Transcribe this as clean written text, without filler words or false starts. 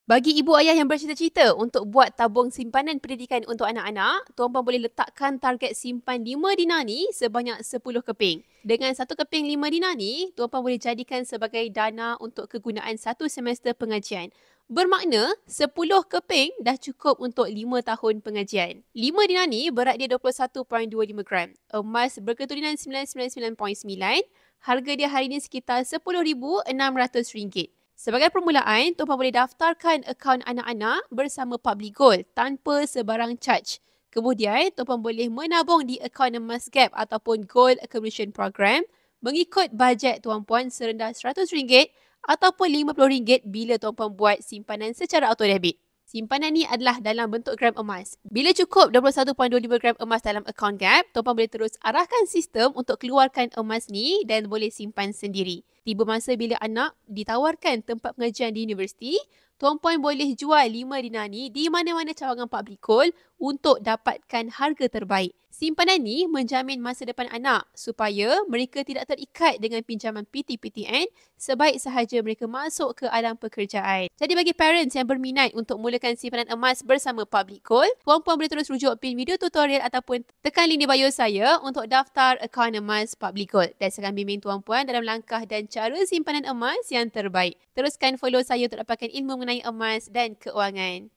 Bagi ibu ayah yang bercita-cita untuk buat tabung simpanan pendidikan untuk anak-anak, Tuan Puan boleh letakkan target simpan 5 dinar ni sebanyak 10 keping. Dengan 1 keping 5 dinar ni, Tuan Puan boleh jadikan sebagai dana untuk kegunaan 1 semester pengajian. Bermakna 10 keping dah cukup untuk 5 tahun pengajian. 5 dinar ni berat dia 21.25 gram. Emas berketurunan 999.9. Harga dia hari ini sekitar RM10,600. Sebagai permulaan, Tuan Puan boleh daftarkan akaun anak-anak bersama Public Gold tanpa sebarang charge. Kemudian, Tuan Puan boleh menabung di akaun emas Gap ataupun Gold Accumulation Program mengikut bajet Tuan Puan serendah RM100 ataupun RM50 bila Tuan Puan buat simpanan secara auto debit. Simpanan ni adalah dalam bentuk gram emas. Bila cukup 21.25 gram emas dalam akaun Gap, Tuan Puan boleh terus arahkan sistem untuk keluarkan emas ni dan boleh simpan sendiri. Tiba masa bila anak ditawarkan tempat pengajian di universiti, Tuan Puan boleh jual 5 dinar ni di mana-mana cawangan Public Gold untuk dapatkan harga terbaik. Simpanan ni menjamin masa depan anak supaya mereka tidak terikat dengan pinjaman PTPTN sebaik sahaja mereka masuk ke alam pekerjaan. Jadi bagi parents yang berminat untuk mulakan simpanan emas bersama Public Gold, Puan Puan boleh terus rujuk pin video tutorial ataupun tekan link di bio saya untuk daftar akaun emas Public Gold. Dan saya akan bimbing Tuan Puan dalam langkah dan cara simpanan emas yang terbaik. Teruskan follow saya untuk dapatkan ilmu mengenai emas dan keuangan.